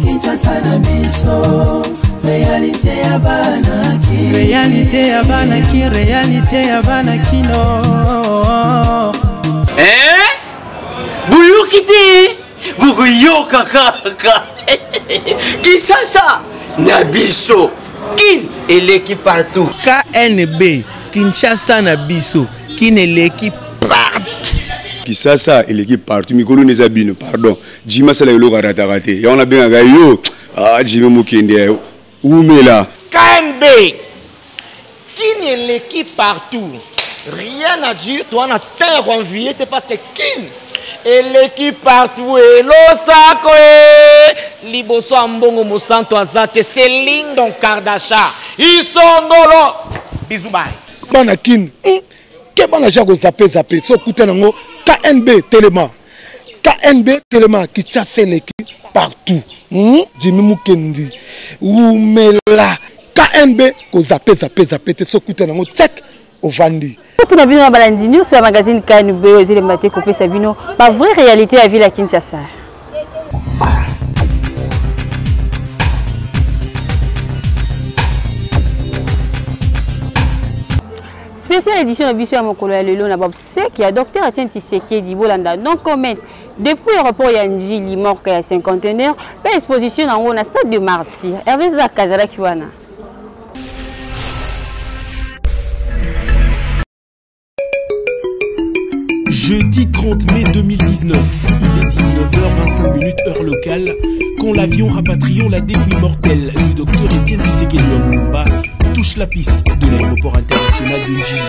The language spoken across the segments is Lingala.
Kinshasa na biso. Réalité ya banaki. Réalité ya banaki. Réalité ya banaki no. Boulou kiti. Boulou kaka. Kinshasa na biso. Kin et l'équipe partout. KNB Kinshasa na biso. Kin et l'équipe partout. Kinshasa et l'équipe partout. Mikolo nezabino pardon. Jima sala yolo karata kate. Ya on a bien yo. Ah Jima mukende. Oumela. KNB. Kin et l'équipe partout. Rien à dire. Toi on a tant envié parce que Kin et l'équipe partout et l'osako liboso ambongo mosanto azate Céline donc Kardashian ils sont nolo bisous bye bana kin ke bana jago zappé so kutanango KNB Téléma qui chasse l'équipe partout Jimmy Mukendi Oumela KNB ko zappé te so kutanango check Ovandi. Tout le monde a dit nous sur le magazine KNB aux îles Maté Copé Sabino, pas vraie réalité à ville à Kinshasa. Spéciale édition de Bissou à Mokolo à Lelo, Nabob Sek, et Dr. Etienne Tshisekedi Bolanda. Donc, comment depuis l'aéroport Yanji, Limor, il y a 5 conteneurs, pas exposition en haut, dans le stade de Martyr. Hervé Zakazala Kiwana. Jeudi 30 mai 2019, il est 19h25 heure locale, quand l'avion rapatriant la dépouille mortelle du docteur Etienne Tshisekedi Mulumba touche la piste de l'aéroport international de Njili.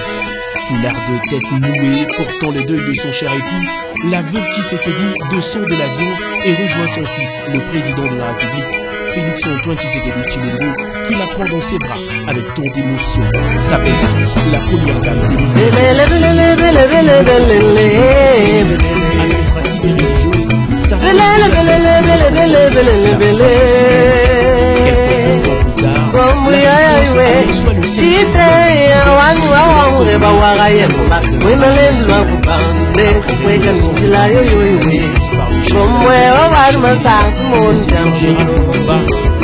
Foulard de tête nouée, portant le deuil de son cher époux, la veuve Tshisekedi descend de l'avion et rejoint son fils, le président de la République, Félix Antoine Tshisekedi Tshilombo, qui la prend dans ses bras avec tant d'émotion. Sa belle-fille, la première dame des administrative et religieuse, sa quelques instants plus tard, l'assistance reçoit le siège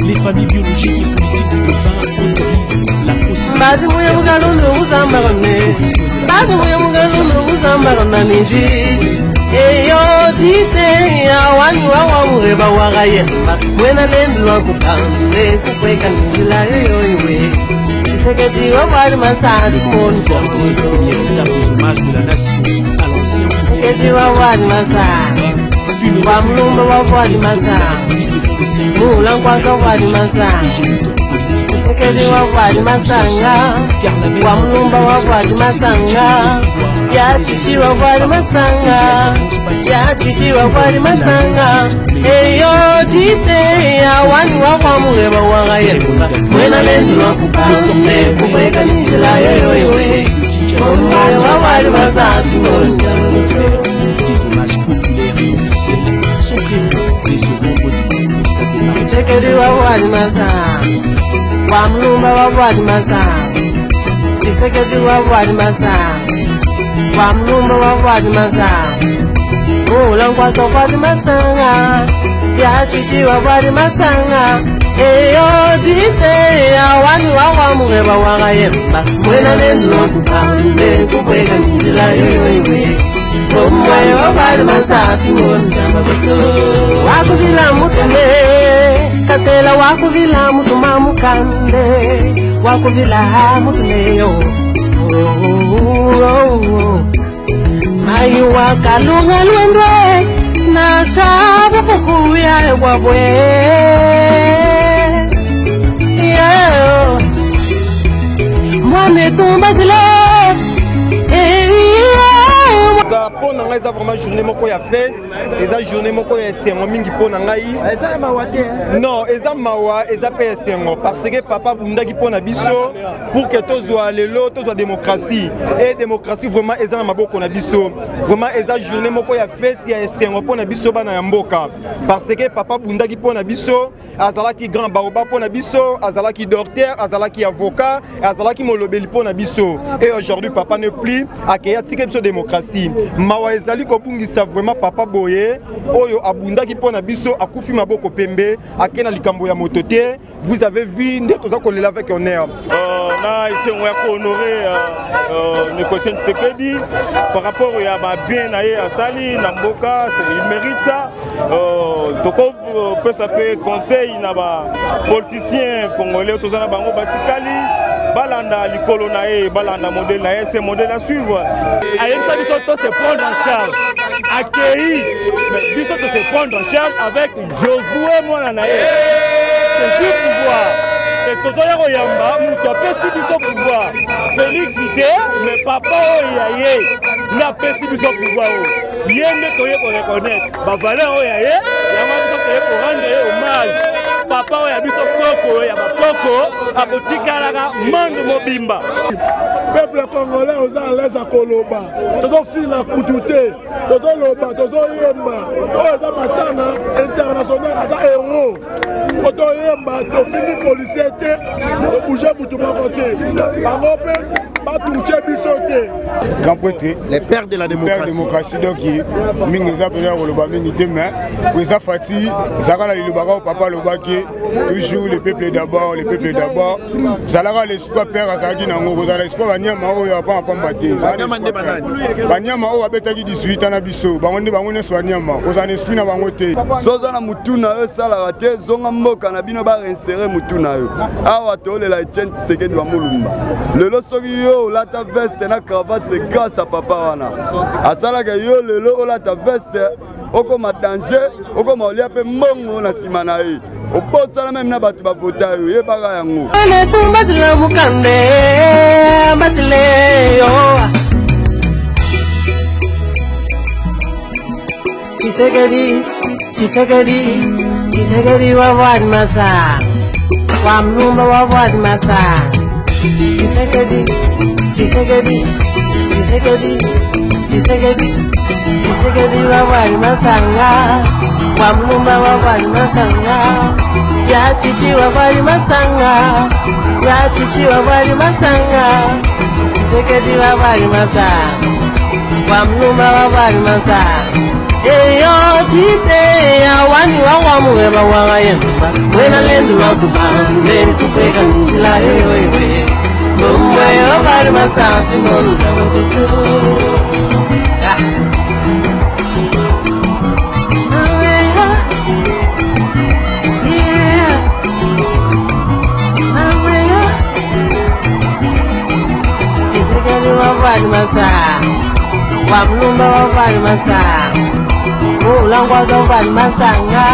les familles biologiques et politiques de dauphins autorisent la procédure. Le moment fort de cette première étape des hommages de la nation à l'ancien premier ministre fut le recueil de ya chichi wa wali masanga, ya chichi wa wali masanga, eyo jite ya wani wa kwa muweba wagaye, mwena lendu wa kupande, kukweka nishila yoyoye, mwena wa wali masanga, des hommages populaires et officiels sont prévus dès ce vendredi au stade de Marseille. Tshisekedi wa wali masanga, wa mlumba wa wali masanga, Tshisekedi wa wali masanga. Wamlumba wa wadi masanga, ulangwa so wadi masanga, ya chichi wa wadi masanga, eyo jite ya wani wa wamuweba wagayemba, mwena nendu wa kupande, kukweka njila yoyoye, kumwe wa wadi masanga, timoni jamba bato, wakuvila mutune, katela wakuvila mutuma mukande, wakuvila mutune yo. Mayuwa kalunga lwendwe na sabu fukuya wabwe mwane tumba zile Eza pour nanga eza vraiment journée moko ya fête. Eza journée moko ya sengo mingi pour nanga yi. Eza mawa te. Non, eza mawa, eza pe sengo parce que papa bundaki pour na biso pour que tozwa lelo, tozwa démocratie. Et démocratie vraiment eza na maboko na biso. Vraiment eza journée moko ya fête ya sengo pour na biso bana ya mboka. Parce que papa bundaki pour na biso, azalaki grand baoba pour na biso, azalaki docteur, azalaki avocat, azalaki molobeli pour na biso. Et aujourd'hui papa ne plus akaya tike biso démocratie. Mawa ezali ko bungisa vraiment papa boye oyo abundaki pour na biso akufi maboko pembe akena likambo ya motote. Vous avez vu ndeto kolela avec honneur. Na ici on va honorer Nicotien Tshisekedi par rapport à ma bien à Sali Namboka, il mérite ça. Toko peut s'appeler conseil na ba politicien congolais tous na bango batikali balanda likolo na e balanda modèle na c'est modèle à suivre. Ayen ça biso se prendre en charge. Accueilli biso se prendre en charge avec Josué Mwana na e. C'est du pouvoir. Et tout ça yamba muto pesi biso pouvoir. Félix Vité mais papa oyaye na pesi biso pouvoir. Yende toye ko reconnaître ba valeur oyaye yama biso toye ko rendre hommage. Papa oya biso koko ya ba koko abotikalaka mande mobimba. Peuple congolais aux à l'aise à Koloba. Todo fina kutute, todo loba, todo yemba. Oh ça matana international ata héros. Todo yemba, to fini policier te, to bouger mutu makote. Bango pe ba toucher bisote. Grand prêtre, les pères de la démocratie donc Mingeza Pena Koloba Mingi demain, Weza Fati, Zakala Lubaka papa Lobaki, toujours le peuple d'abord, le peuple d'abord. Zalara l'espoir père Azaki Nango, l'espoir Banyama Oya pas Pambate. Banyama Oya Betaki 18 ans à Bisso, Bangonde Bangone Swanyama, aux an esprit na Bangote. Sozana Mutuna, Sala Rate, Zonga Moka, Nabino Bar inséré Mutuna. Awa Tole la Etienne Tshisekedi wa Mulumba. Le Losogio, Lata veste, na cravate, c'est grâce à papa Wana. Asala Gayo, le Lo, Lata veste, Oko ma danger, Oko ma oliape Mongo na Simanae. Au poste là même na batu ba vota yo ye baga yango. Le tumba de la mukande batle yo. Tshisekedi wa wadi masa. Wa mlumba wa wadi masa. Tshisekedi wa wadi masanga. Wa mlumba wa wadi masanga. Ya chichi wa wadi masanga. Ya chichi wa wadi masanga. Tshisekedi wa wadi masanga. Wa mlumba wa wadi masanga. Eyo tite ya wani wa wamuweba wa yemba. Wena lendu wa kubande kupeka nishila yoyoye. Mumwe wa wadi masanga tumonza wakutu. Wa mlumba wa vali masa, ulangwa za vali masanga,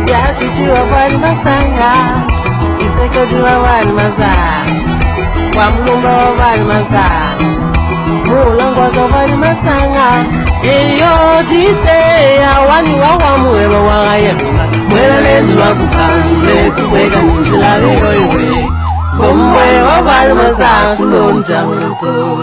ya chichi wa vali masanga, Tshisekedi wa vali masa, wa mlumba wa vali masa, ulangwa za vali masanga, eyo jite ya wani wa wamuweba wa yemba, mwela lendu wa kupande kukweka nishila yoyoye, bomwe wa vali masa, tulonja mto.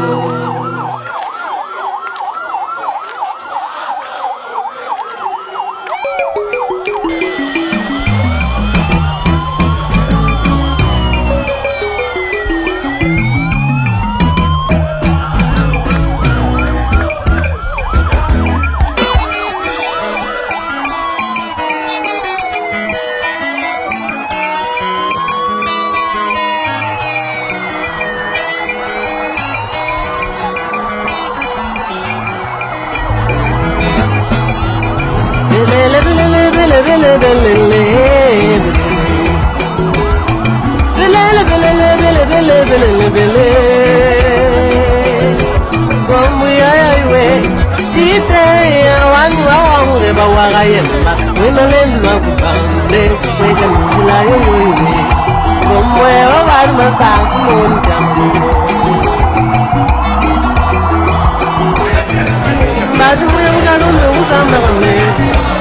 Batu ya mugano n'ubuzamba kamwe.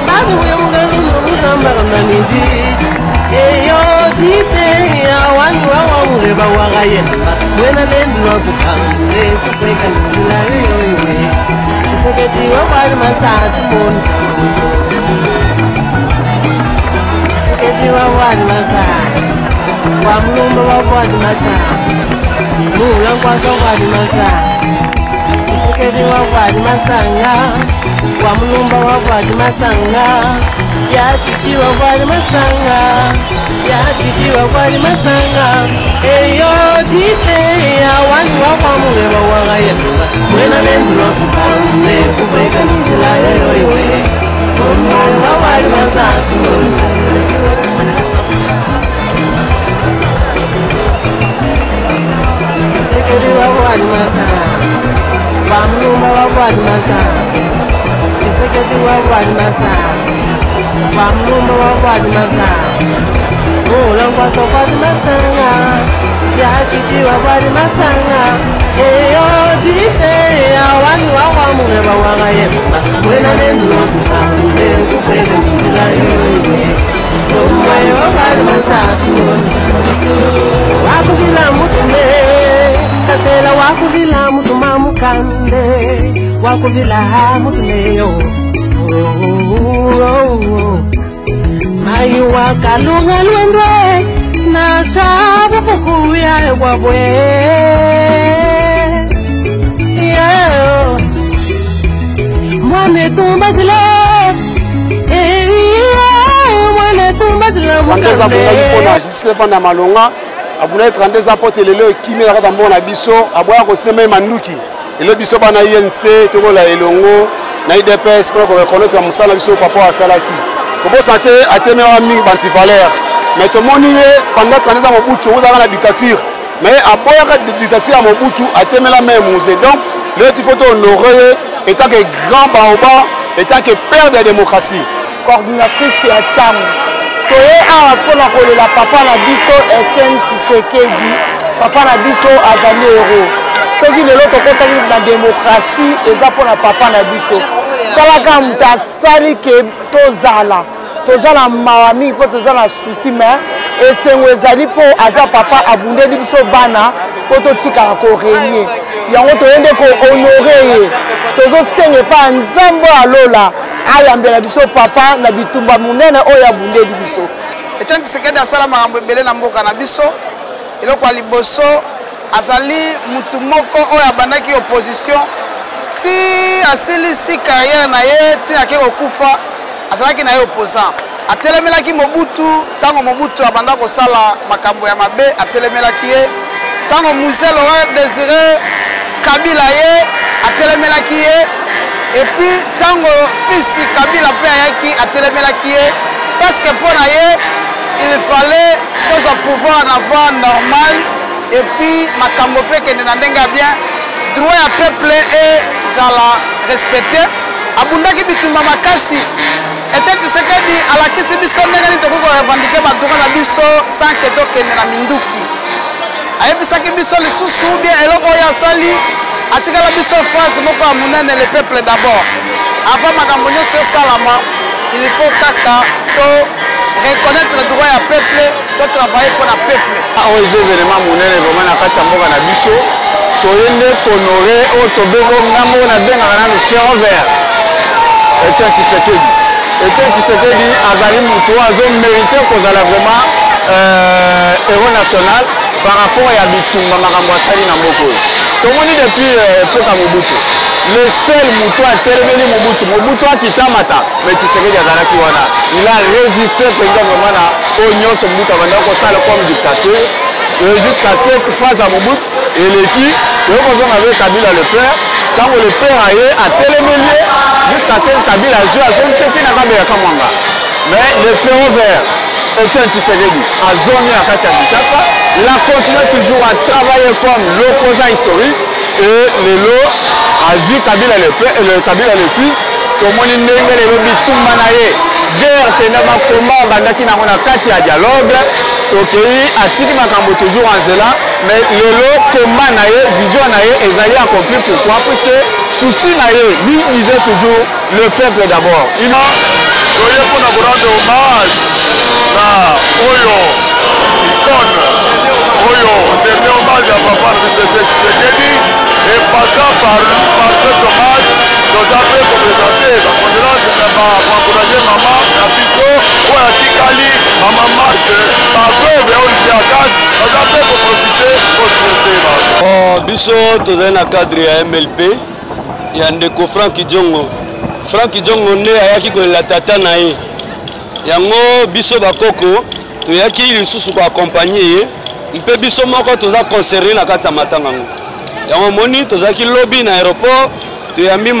Batu ya mugano n'ubuzamba kamwe niji. Eyo jite ya wani wawa mureba wagayemba. Mwena lendu wakupande kukweka njila yoyowe. Chisekedi wawali masatu moni. Chisekedi wawali masatu. Wamlumba wawali masatu. Mula nkwaso wawali masatu. Chisekedi wawali masanga. Wamlumba wawali masanga. Ya chichi wawali masanga. Ya chichi wawali masanga. Eyo jite ya wani wapamureba wagayemba. Mwena lendu wakupande kukweka njila yoyowe. Wawali masatu moni. Chisekedi wawali masanga. Wamlumba wawali masanga. Chisekedi wawali masanga. Wamlumba wawali masanga. Mula nkwaso wawali masanga. Ya chichi wawali masanga. Eyo jite ya wani wawamureba wagayemba. Mwena lendu wakupande kukweka njila yoyowe. Omwe wawali masatu moni. Wakuvila mutume. Katela wakuvila mutuma mukande. Wakuvila mutumeyo. Mayu wakalunga lwendwe. Na sabu fuku ya wabwe. Mwane tumba zile. Mwane tumba zile mukande. Andeza bunga yipona jise panda malonga. Abuna 32 apote lelo kimi la kata mbona biso aboya ko sema manduki lelo biso bana INC to la elongo na IDPS pour reconnaître musala biso papa wa salaki ko bo santé atemera mingi banti valeur mais to moni pendant 32 ans Mobutu on a la dictature mais aboya ka dictature à Mobutu atemela même musée donc le il faut honorer étant que grand baoba étant que père de la démocratie coordinatrice ya Cham toye awa pona kolela papa na biso Etienne Tshisekedi papa na biso azali héros soki lelo tokotaki na démocratie eza pona papa na biso talaka mutu asali ke tozala mawa mingi mpo toza na susi me esengo ezali mpo aza papa abundeli biso bana mpo totikala korenie yango toyende kohonore ye tozosenga epa nzambe alola ayambela biso papa na bitumba munene oyo abundeli biso Etienne Tshisekedi asala makambo ebele na mboka na biso eloko ya liboso azali mutu moko oyo abandaki opposition ti asilisi carrière na ye ti ake kokufa azalaki na ye opposant atelemelaki Mobutu ntango Mobutu abanda kosala makambo ya mabe atelemelaki ye ntango Musée Laurent Désiré Kabila ye atelemelaki ye et puis tango fils Kabila pe ayaki atelemelaki ye parce que pour naye il fallait que son pouvoir en avoir normal et puis makambo pe kende na ndenga bien droit ya peuple et zala respecter abundaki bitumba makasi Etienne Tshisekedi alakisi biso ndenge nini tokoki revendiquer badroit na biso sans que tokende na minduki ayebisaki biso lisusu bien eloko oyo asali atikala biso phrase moko ya monene le peuple d'abord avant makambo nyonso esalama il faut kaka to reconnaître le droit ya peuple to travailler pour la peuple oyo eza événement monene vraiment na kati ya mboka na biso toyende honore oyo tobeko ngambo oyo nabengaka nanu fier vert Etienne Tshisekedi Etienne Tshisekedi azali mutu azomérite kozala vraiment héros national par rapport ya bitumba makambo asali na mboka oyo tomoni depuis epoka Mobutu le seul mutu atelemeli Mobutu akitamata mais Tshisekedi azalaki wana il a résisté président vraiment na oyo nyonso Mobutu abandaki kosala comme dictateur jusqu'à cette phase ya Mobutu eleki toyo kozonga avec Kabila le père ntango le père aye atelemeli jusqu'à cette Kabila azongiseki na kabelaka mwanga mais le ferro vert Etienne Tshisekedi azongi na kati ya Kinshasa il a continué toujours à travailler comme l'opposant historique et lelo azwi Kabila le fils tomoni ndenge lelo bitumba na ye guerre tena bakoma bandaki nango na kati ya dialogue tokei atiki makambo toujours en zela mais lelo komba na ye vision na ye ezali accompli pourquoi puisque souci lui disait toujours le peuple d'abord. Il a pour nous rendre hommage à Oyo, icône, Oyo, dernier hommage à Papa Tshisekedi, et passant par cet hommage, nous avons représenté la condolence pour encourager maman, la Pico, ou la Tikali, maman marche, par peu, mais on dit à gaz, nous avons profité pour se biso tozali na cadre ya MLP ya ndeko Frank Diongo. Frank Diongo nde ayaki kolela tata na ye. Yango biso bakoko toyaki lisusu ko accompagner ye. Mpe biso moko toza concerné na kati ya matanga ngo. Yango moni tozaki lobby na aéroport toyambi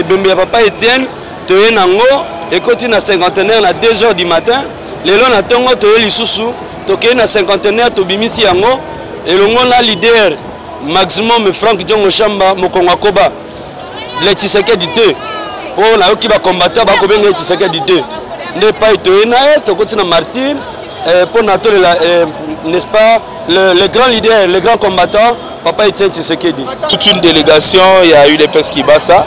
bembe ya papa Etienne toye nango ekoti na cinquantenaire na 2h du matin. Lelo na tongo toye lisusu tokeye na cinquantenaire tobimisi yango elongo na leader maximum Frank Diongo Chamba Mokongo Koba le Tshisekedi 2 pour na yoki ba combattant ba ko benga Tshisekedi 2 ne pas etoye na ye tokoti na martyr pour na tole la n'est-ce pas le grand leader le grand combattant papa Etienne Tshisekedi. Toute une délégation, il y a eu les Pes Kibasa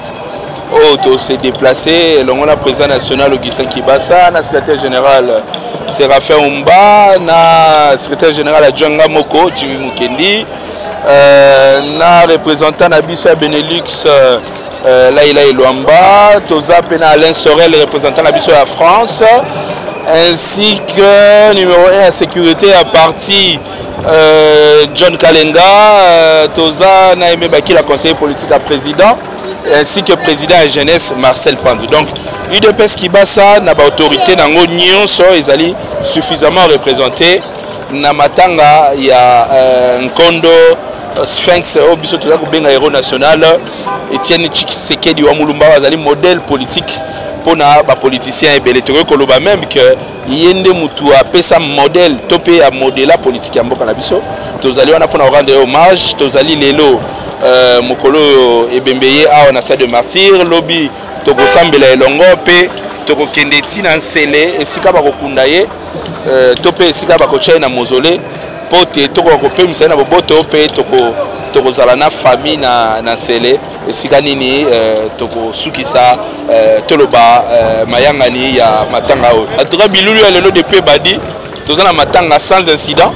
où s'est déplacé l'on a président national Augustin Kibasa, na secrétaire général Séraphin Umba, na secrétaire général Adjanga Moko Jimmy Mukendi, na représentant na biso Benelux Laila Eluamba, Toza Pena Alain Sorel, représentant na biso la France, ainsi que numéro 1 à sécurité à partie John Kalenga, Toza Naïmé Baki, la conseiller politique à président, ainsi que président à jeunesse Marcel Pandou. Donc, UDPS Kibasa n'a pas autorité dans l'Union, ils allaient suffisamment représentés. Namatanga, il y a un condo Sphinx, au biso tout le héros national, Etienne Tshisekedi wa Mulumba, ils modèle politique pour les politiciens et les Koloba même que yende mutu a pesa modèle topé à modèle politique ya mboka na biso. Tozali wana pour rendre hommage, tozali lelo mokolo ebembeye a na stade de martyr lobby toko sambela elongo pe toko kende tina nsele esika ba kokunda ye topé esika ba ko na mausolée pote toko ko pemisa na boboto pe toko zala na famille na nsele esika nini toko sukisa toloba mayangani ya matanga o atoka bilulu ya lelo de pe badi tozana matanga sans incident.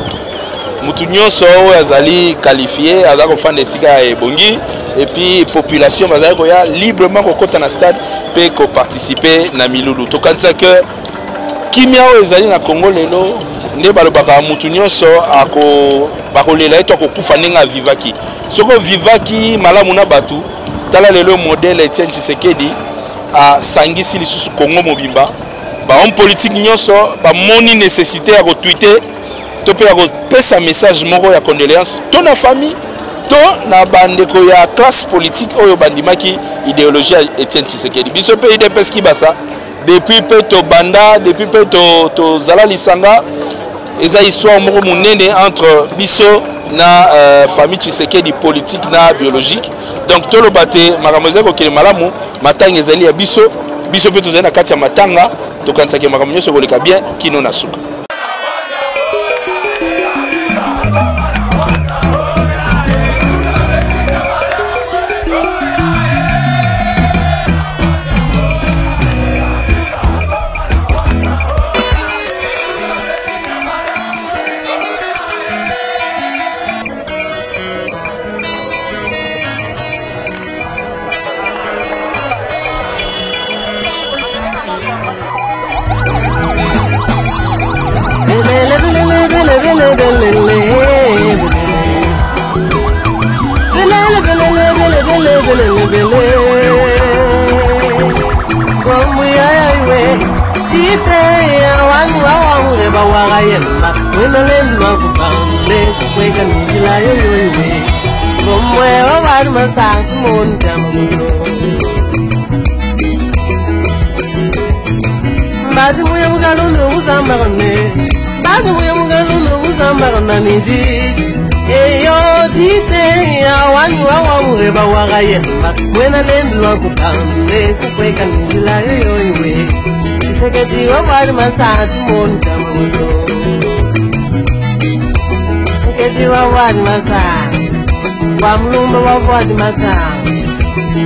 Mutu nyonso azali qualifié azako fanda esika ebongi et puis population bazali koya librement kokota na stade pe ko participer na milulu tokanisa que kimia o ezali na Congo lelo nde balobaka mutu nyonso ako bakolela eto kokufa ndenge vivaki soko vivaki malamu na batu tala lelo modèle Etienne Tshisekedi a sangisi lisusu Congo mobimba ba homme politique nyonso ba moni nécessité à retweeter to pe pesa message moko ya condoléance to na famille to na bandeko ya classe politique oyo bandimaki idéologie Etienne Tshisekedi biso pe UDPS Kibasa depuis pe to banda depuis pe to zala lisanga eza histoire moko munene entre biso na famille Tshisekedi politique na biologique donc to lo baté makamozeko ko kele malamu matanga ezali ya biso pe to zana kati ya matanga to kansaki makamonyo koleka bien kino na suka.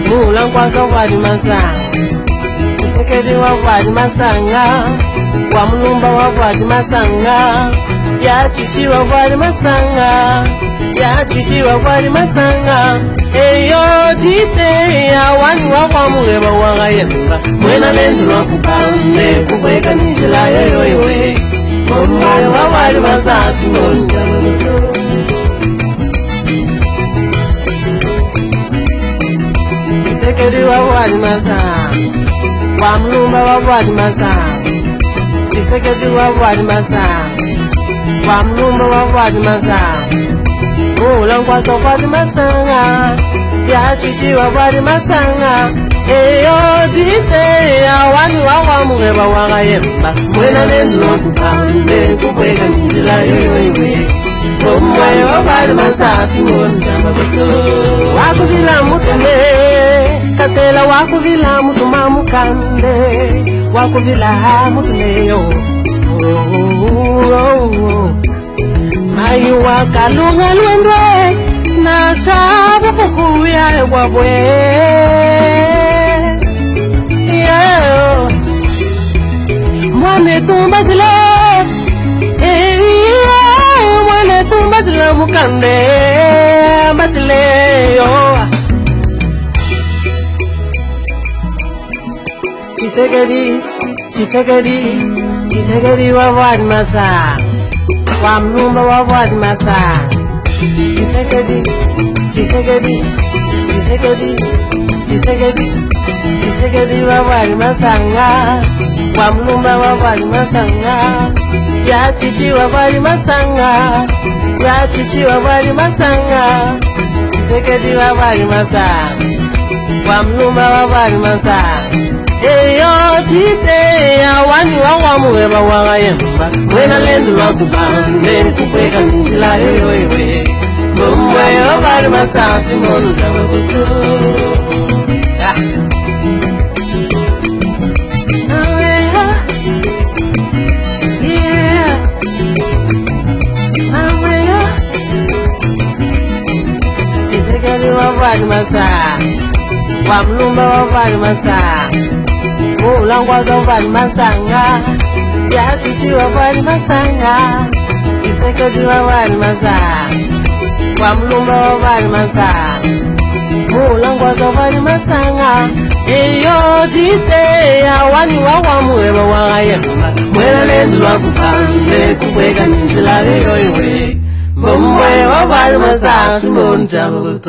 mula nkwaso wali masanga Tshisekedi wa wali masanga wa mulumba wa wali masanga ya chichi wa wali masanga ya chichi wa wali masanga eyo jite ya wani wa kwa mureba wa gayemba mwena lendu wa kupande kukweka nishila yoyoiwe mumwe wa wali masatu nonjalo Tshisekedi wa wali masanga wa mulumba wa wali masanga Tshisekedi wa wali masanga wa mulumba wa wali masanga mula nkwaso wali masanga ya chichi wa wali masanga eyo jite ya wani wa mureba wa gayemba mwena lendu wa kupande kukweka nishila yoyoiwe mumwe wa wali masatu nonjalo wakuvila mutune katela wakuvila mutuma mukande wakuvila mutuneyo mai wakalunga lwendwe na sabu fukuya wabwe mwane tumbatile mwane tumbatile mukande batile yo Tshisekedi wa wali masanga wa mulumba wa wali masanga Tshisekedi wa wali masanga wa mulumba wa wali masanga ya chichi wa wali masanga ya chichi wa wali masanga Tshisekedi wa wali masanga wa mulumba wa wali masanga eyo jite ya wani wa mureba wa gayemba mwena lendu wa kupande kukweka nishila yoyoiwe mumwe wa wali masatu nonjalo Tshisekedi wa wali masanga wa mulumba wa wali masanga mula nkwaso wali masanga ya chichi wa wali masanga Tshisekedi wa wali masanga wa mulumba wa wali masanga mula nkwaso wali masanga eyo jite ya wani wa mureba wa gayemba mwena lendu wa kupande kukweka nishila yoyoiwe mumwe wa wali masatu nonjalo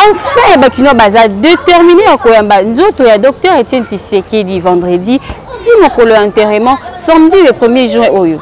Enfin, Bakino Baza déterminé à Koyamba. Nzoto ya docteur Etienne Tshisekedi vendredi, Timokolo enterrement, samedi le 1er juin Oyo.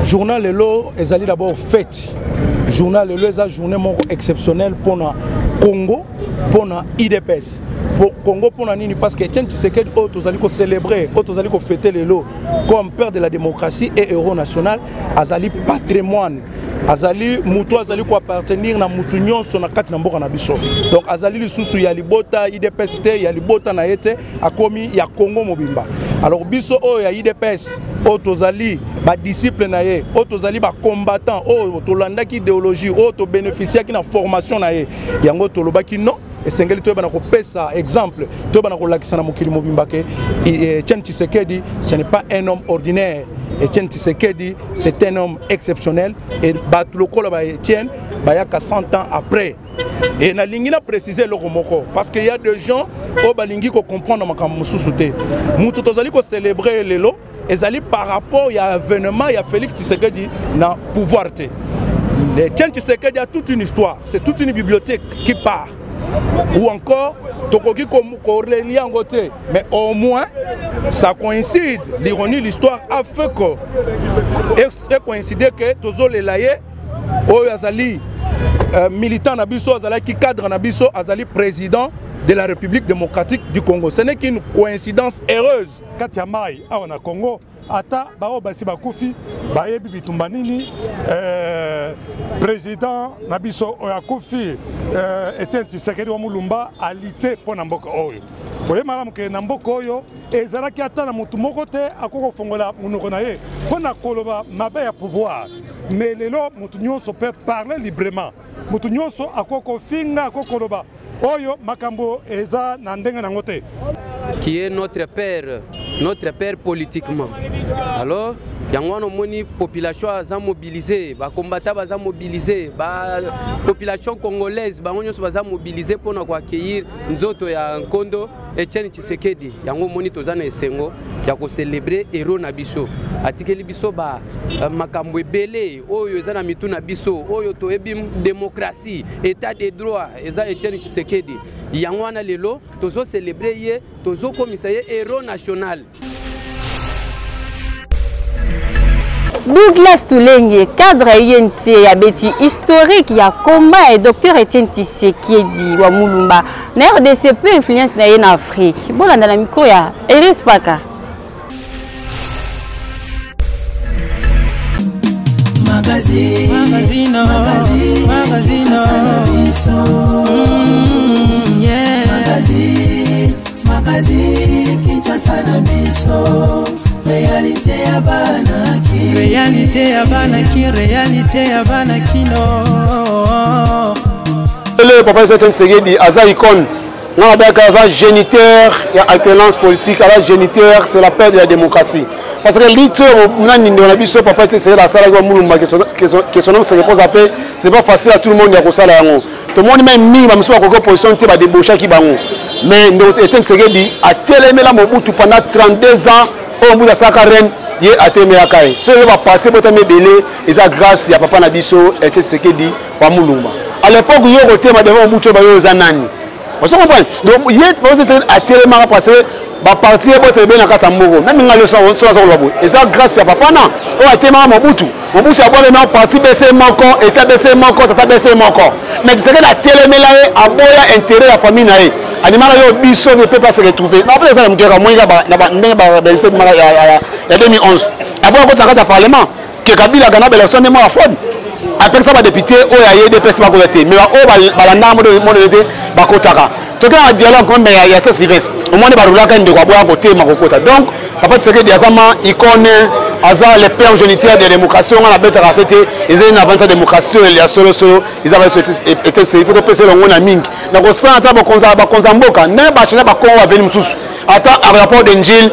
Journal Lelo est d'abord fête. Journal Lelo est une journée exceptionnelle pour le Congo, pour l'IDPS. Pour Congo, pour Nini, parce que Etienne Tshisekedi, nous allons célébrer, nous allons fêter Lelo comme père de la démocratie et héros national, Azali patrimoine. Azali mutu azali ko appartenir na mutu nyonso na kati na mboka na biso. Donc azali lisusu ya libota IDPS te ya libota na yete akomi ya Congo mobimba. Alors biso o ya IDPS o tozali ba disciple na ye, o tozali ba combattant, o tolanda ki idéologie, o to bénéficier ki na formation na ye. Yango tolobaki non. esengeli to bana ko pesa exemple to bana ko lakisa na mokili mobimba ke Etienne Tshisekedi ce n'est pas un homme ordinaire. Etienne Tshisekedi c'est un homme exceptionnel et batuloko ba Etienne ba yaka 100 ans après. Et na lingi na préciser le romoko parce qu'il y a des gens au balingi ko comprendre makambo mususu te. Mutu tozali ko célébrer lelo ezali par rapport ya événement ya Félix Tshisekedi na pouvoir te. Etienne Tshisekedi a toute une histoire, c'est toute une bibliothèque qui part. Ou encore tokoki ko relier en côté, mais au moins ça coïncide, l'ironie l'histoire a fait que et coïncider que tozo le laye o azali militant na biso azali qui cadre na biso azali président de la République démocratique du Congo. Ce n'est qu'une coïncidence heureuse. Katia Mai awa na Congo ata bao basi bakufi bayebi bitumba nini président na biso oyakufi Etienne Tshisekedi wa Mulumba alite pona mboka oyo. Oye malamu ke na mboka oyo ezalaki ata na mutu moko te akoko fongola munoko na ye pona koloba mabe ya pouvoir. Mais lelo mutu nyonso peut parler librement. Mutu nyonso akoko finga akoko loba oyo makambo eza na ndenge na ngote. Qui est notre père politiquement. Alors, yango moni population a mobilisé, ba combattants baza mobilisé, ba population congolaise ba nyonso baza mobilisé pour na accueillir nzoto ya Nkondo Etienne Tshisekedi. Yango moni tozana esengo ya ko célébrer héros na biso. Atikeli biso ba makambo ebele oyo eza na mitu na biso oyo toyebi démocratie, état de droit eza Etienne Tshisekedi. Yango wana lelo tozo célébrer ye, tozo komisa ye héros national. Douglas Toulenge, cadre INC, a bêti historique, il y a combat et docteur Etienne Tshisekedi wa Mulumba. Na RDC peu influence na en Afrique. Bon, dans la micro ya Eris Paka. Magazine, Kinshasa na biso. Réalité ya banaki, réalité ya banaki, réalité ya banakino. Le papa Etienne Tshisekedi aza icône. On a bien qu'aza géniteur, il y a alternance politique, aza géniteur, c'est la paix de la démocratie. Parce que l'ito on a nindo na biso papa Etienne la sala kwa Mulumba que son nom se repose à paix, c'est pas facile à tout le monde ya ko sala yango. Tout le monde même mi ba mso ko position te ba débaucher ki bango. Mais Etienne Tshisekedi a télémé la Mobutu pendant 32 ans. On vous a sacré ye ateme akai. Ce qui va partir pour te belé et ça grâce à papa Nabiso Etienne Tshisekedi wa Mulumba. À l'époque yo côté ma devant Mobutu ba yo zanani. On se comprend. Donc hier parce que c'est à télémé passer ba partir pour te bien na kata mboko. Même ngalo so labo. Et ça grâce à papa na. O ateme Mobutu. Mobutu a bolé na parti BC moko, état BC moko, tata BC moko. Mais c'est que la télémé là a boya intérêt la famille na ye. Animal yo biso ne peut pas se retrouver. Non, après ça, il y a 2011. Après, on a un parlement que Kabila a gagné l'élection de la fraude. Après ça, les députés ont eu des personnes qui ont été. Mais tout un dialogue, mais il y a 16 rivets. Au moins, il y a des côté. Donc, papa Tshisekedi il connaît les pères géniteurs de la démocratie. On a bête à c'était ils ont une avance de démocratie. Il y a solo ils avaient été il faut passer le monde à Ming. Donc, on sent que Konzamboka ne pas changer pas comment venir nous attends un rapport d'Angel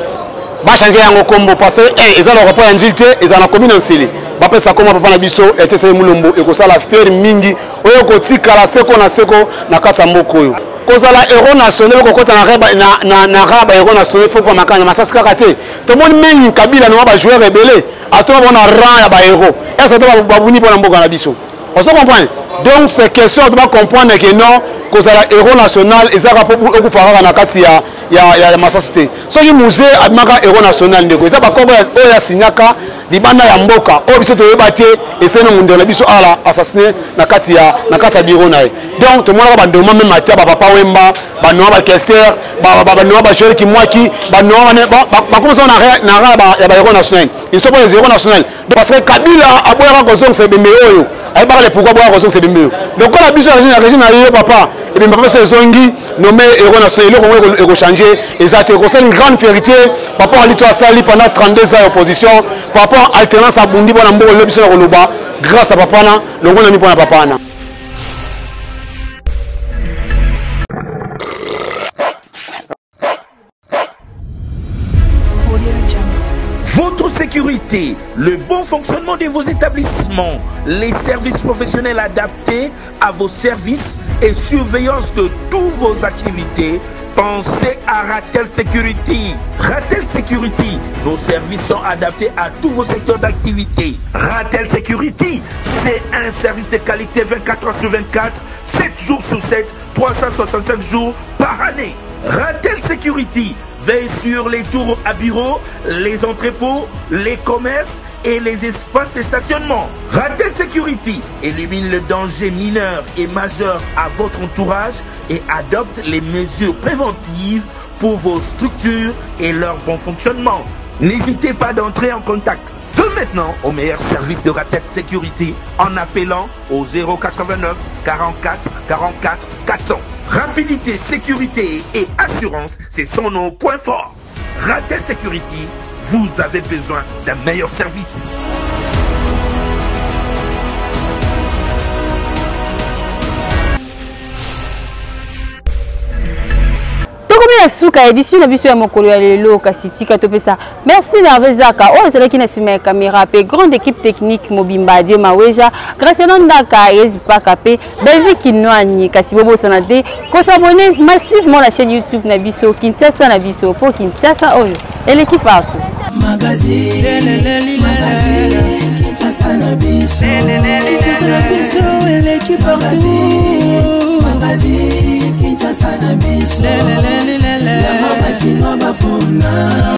va changer un combo parce que ils ont le rapport d'Angel ils ont la commune en Sili. Après ça comment papa Nabiso était c'est Mulumbu et que ça la faire mingi oyo kotika la seko na kata mboko yo. Kozala héros national ko kota na raba héros national faut comme makanya masasika kate to moni mengi Kabila no ba joueur rebelle atona bona rang ya ba héros et ça doit ba buni bona mboka na biso on se comprend donc c'est question de comprendre que non kozala héros national et ça rapport pour okufara na kati ya masasite so ki musée abimaka héros national ndeko ça ba kombo ya signaka libanda ya mboka o biso to yebate et c'est no mundo na biso ala assassiné na kati ya biro na ye donc to mona ba ndoma même matia ba papa wemba ba no ba kesser ba no ba joueur ki mwaki ba no ba comme ça na raba ya ba héros national ils sont pas les héros national parce que Kabila aboya ko zong se bembe oyo ay ba le pourquoi aboya ko zong se bembe donc quand la biso la régime na yo papa et bien papa c'est zongi nommé héros national le ko changer exactement c'est une grande vérité par rapport à l'histoire sali pendant 32 ans opposition par rapport à alternance à Bundi bona mboko le biso na koloba grâce à papa na longo na mi pona papa na sécurité, le bon fonctionnement de vos établissements, les services professionnels adaptés à vos services et surveillance de toutes vos activités, pensez à Ratel Security. Ratel Security, nos services sont adaptés à tous vos secteurs d'activité. Ratel Security, c'est un service de qualité 24 heures sur 24, 7 jours sur 7, 365 jours par année. Ratel Security veille sur les tours à bureaux, les entrepôts, les commerces et les espaces de stationnement. Ratel Security élimine le danger mineur et majeur à votre entourage et adopte les mesures préventives pour vos structures et leur bon fonctionnement. N'hésitez pas d'entrer en contact dès maintenant au meilleur service de Ratel Security en appelant au 089 44 44 400. Rapidité, sécurité et assurance, c'est son nom point fort. Ratel Security, vous avez besoin d'un meilleur service. Souka édition na biso ya mokolo ya lelo kasi tika topesa merci Hervé Zaka o ezalaki na sima ya caméra pe grande équipe technique mobimba Dieu Maweja grâce à Ndaka Yezipaka pe Belgique Kinwani kasi bobo sanate ko s'abonner massivement la chaîne YouTube na biso Kinshasa na biso pour Kinshasa oyo et l'équipe partout magazine Kinshasa na biso et l'équipe partout magazine